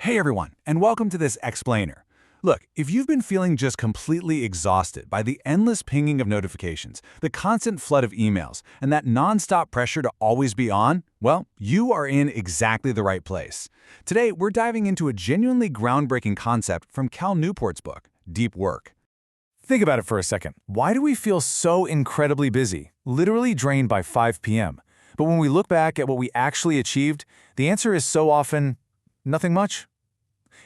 Hey everyone, and welcome to this explainer. Look, if you've been feeling just completely exhausted by the endless pinging of notifications, the constant flood of emails, and that nonstop pressure to always be on, well, you are in exactly the right place. Today, we're diving into a genuinely groundbreaking concept from Cal Newport's book, Deep Work. Think about it for a second. Why do we feel so incredibly busy, literally drained by 5 p.m.? But when we look back at what we actually achieved, the answer is so often, nothing much.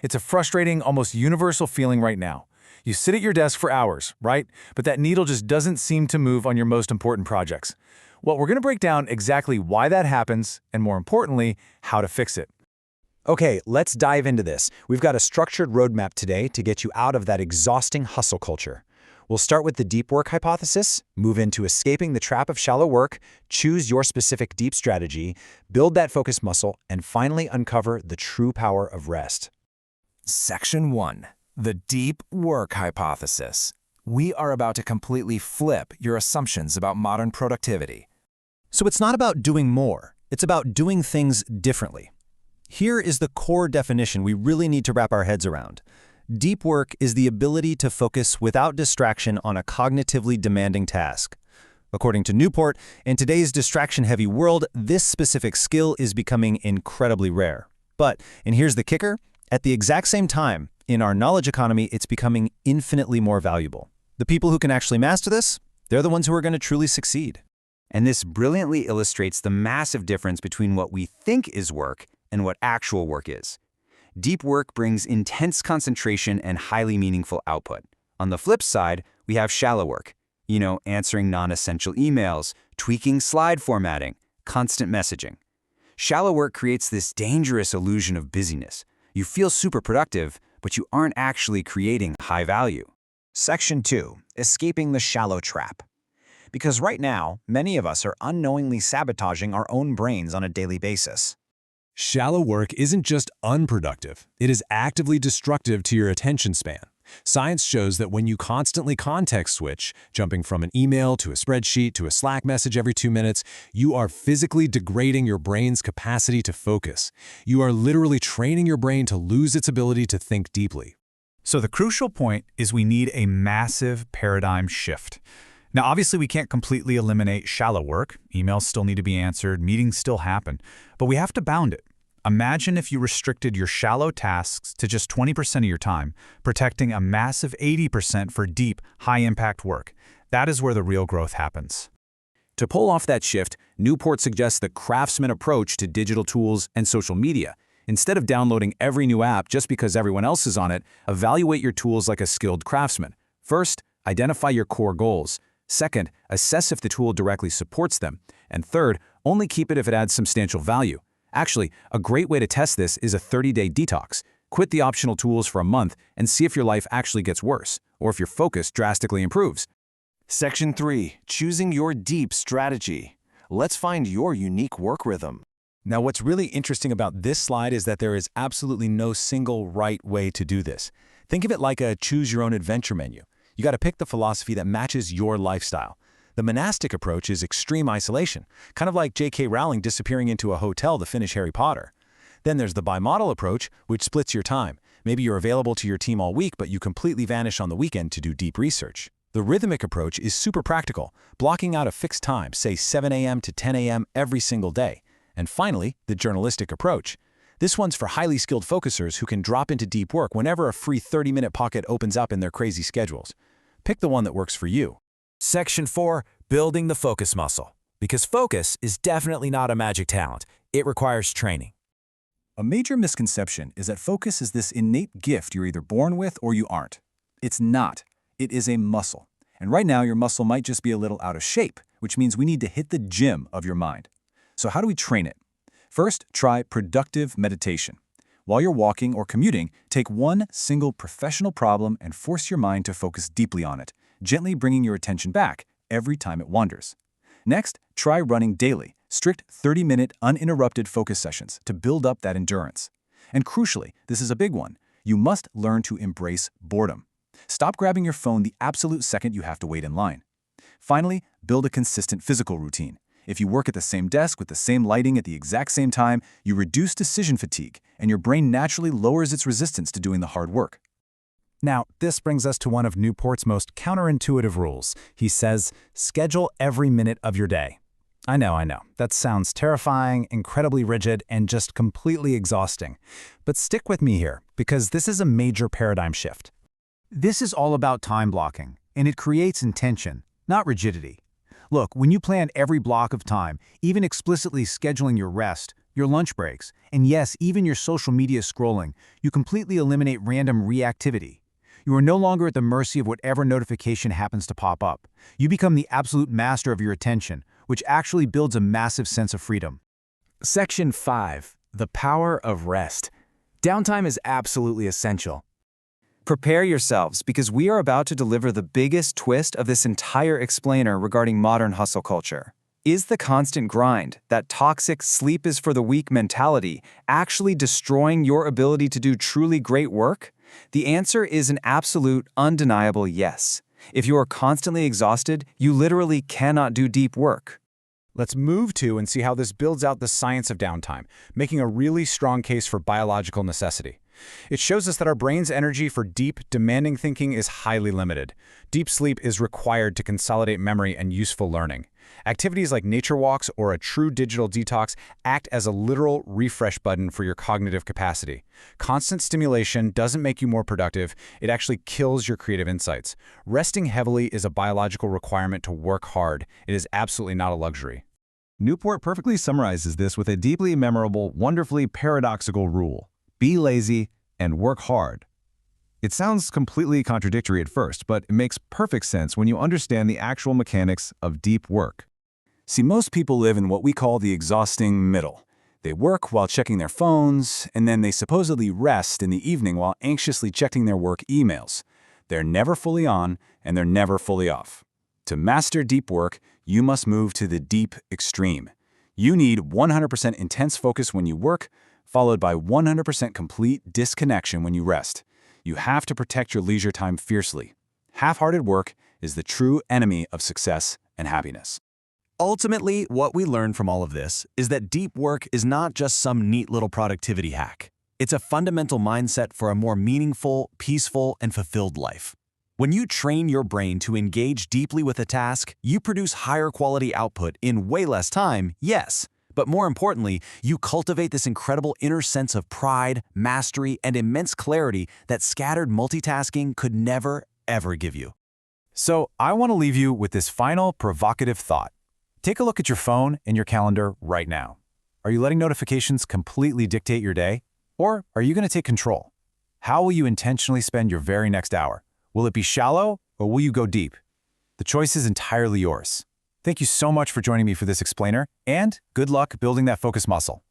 It's a frustrating, almost universal feeling right now. You sit at your desk for hours, right? But that needle just doesn't seem to move on your most important projects. Well, we're going to break down exactly why that happens, and more importantly, how to fix it. Okay, let's dive into this. We've got a structured roadmap today to get you out of that exhausting hustle culture. We'll start with the deep work hypothesis, move into escaping the trap of shallow work, choose your specific deep strategy, build that focus muscle, and finally uncover the true power of rest. Section 1. The Deep Work Hypothesis. We are about to completely flip your assumptions about modern productivity. So it's not about doing more, it's about doing things differently. Here is the core definition we really need to wrap our heads around. Deep work is the ability to focus without distraction on a cognitively demanding task. According to Newport, in today's distraction-heavy world, this specific skill is becoming incredibly rare. But, and here's the kicker, at the exact same time, in our knowledge economy, it's becoming infinitely more valuable. The people who can actually master this, they're the ones who are going to truly succeed. And this brilliantly illustrates the massive difference between what we think is work and what actual work is. Deep work brings intense concentration and highly meaningful output. On the flip side, we have shallow work. Answering non-essential emails, tweaking slide formatting, constant messaging. Shallow work creates this dangerous illusion of busyness. You feel super productive, but you aren't actually creating high value. Section 2. Escaping the shallow trap. Because right now, many of us are unknowingly sabotaging our own brains on a daily basis. Shallow work isn't just unproductive, it is actively destructive to your attention span. Science shows that when you constantly context switch, jumping from an email to a spreadsheet to a Slack message every 2 minutes, you are physically degrading your brain's capacity to focus. You are literally training your brain to lose its ability to think deeply. So the crucial point is we need a massive paradigm shift. Now, obviously, we can't completely eliminate shallow work. Emails still need to be answered, meetings still happen, but we have to bound it. Imagine if you restricted your shallow tasks to just 20% of your time, protecting a massive 80% for deep, high-impact work. That is where the real growth happens. To pull off that shift, Newport suggests the craftsman approach to digital tools and social media. Instead of downloading every new app just because everyone else is on it, evaluate your tools like a skilled craftsman. First, identify your core goals. Second, assess if the tool directly supports them. And third, only keep it if it adds substantial value. Actually, a great way to test this is a 30-day detox. Quit the optional tools for a month and see if your life actually gets worse, or if your focus drastically improves. Section 3. Choosing your deep strategy. Let's find your unique work rhythm. Now, what's really interesting about this slide is that there is absolutely no single right way to do this. Think of it like a choose-your-own-adventure menu. You got to pick the philosophy that matches your lifestyle. The monastic approach is extreme isolation, kind of like J.K. Rowling disappearing into a hotel to finish Harry Potter. Then there's the bimodal approach, which splits your time. Maybe you're available to your team all week, but you completely vanish on the weekend to do deep research. The rhythmic approach is super practical, blocking out a fixed time, say 7 a.m. to 10 a.m. every single day. And finally, the journalistic approach. This one's for highly skilled focusers who can drop into deep work whenever a free 30-minute pocket opens up in their crazy schedules. Pick the one that works for you. Section 4. Building the focus muscle. Because focus is definitely not a magic talent. It requires training. A major misconception is that focus is this innate gift you're either born with or you aren't. It's not. It is a muscle. And right now, your muscle might just be a little out of shape, which means we need to hit the gym of your mind. So how do we train it? First, try productive meditation. While you're walking or commuting, take one single professional problem and force your mind to focus deeply on it, gently bringing your attention back every time it wanders. Next, try running daily, strict 30-minute uninterrupted focus sessions to build up that endurance. And crucially, this is a big one, you must learn to embrace boredom. Stop grabbing your phone the absolute second you have to wait in line. Finally, build a consistent physical routine. If you work at the same desk with the same lighting at the exact same time, you reduce decision fatigue, and your brain naturally lowers its resistance to doing the hard work. Now, this brings us to one of Newport's most counterintuitive rules. He says, schedule every minute of your day. I know. That sounds terrifying, incredibly rigid, and just completely exhausting. But stick with me here, because this is a major paradigm shift. This is all about time blocking, and it creates intention, not rigidity. Look, when you plan every block of time, even explicitly scheduling your rest, your lunch breaks, and yes, even your social media scrolling, you completely eliminate random reactivity. You are no longer at the mercy of whatever notification happens to pop up. You become the absolute master of your attention, which actually builds a massive sense of freedom. Section 5. The power of rest. Downtime is absolutely essential. Prepare yourselves, because we are about to deliver the biggest twist of this entire explainer regarding modern hustle culture. Is the constant grind, that toxic sleep is for the weak mentality, actually destroying your ability to do truly great work? The answer is an absolute, undeniable yes. If you are constantly exhausted, you literally cannot do deep work. Let's move to and see how this builds out the science of downtime, making a really strong case for biological necessity. It shows us that our brain's energy for deep, demanding thinking is highly limited. Deep sleep is required to consolidate memory and useful learning. Activities like nature walks or a true digital detox act as a literal refresh button for your cognitive capacity. Constant stimulation doesn't make you more productive, it actually kills your creative insights. Resting heavily is a biological requirement to work hard. It is absolutely not a luxury. Newport perfectly summarizes this with a deeply memorable, wonderfully paradoxical rule: be lazy and work hard. It sounds completely contradictory at first, but it makes perfect sense when you understand the actual mechanics of deep work. See, most people live in what we call the exhausting middle. They work while checking their phones, and then they supposedly rest in the evening while anxiously checking their work emails. They're never fully on, and they're never fully off. To master deep work, you must move to the deep extreme. You need 100% intense focus when you work, followed by 100% complete disconnection when you rest. You have to protect your leisure time fiercely. Half-hearted work is the true enemy of success and happiness. Ultimately, what we learn from all of this is that deep work is not just some neat little productivity hack. It's a fundamental mindset for a more meaningful, peaceful, and fulfilled life. When you train your brain to engage deeply with a task, you produce higher quality output in way less time, yes. But more importantly, you cultivate this incredible inner sense of pride, mastery, and immense clarity that scattered multitasking could never, ever give you. So I want to leave you with this final provocative thought. Take a look at your phone and your calendar right now. Are you letting notifications completely dictate your day? Or are you going to take control? How will you intentionally spend your very next hour? Will it be shallow or will you go deep? The choice is entirely yours. Thank you so much for joining me for this explainer, and good luck building that focus muscle.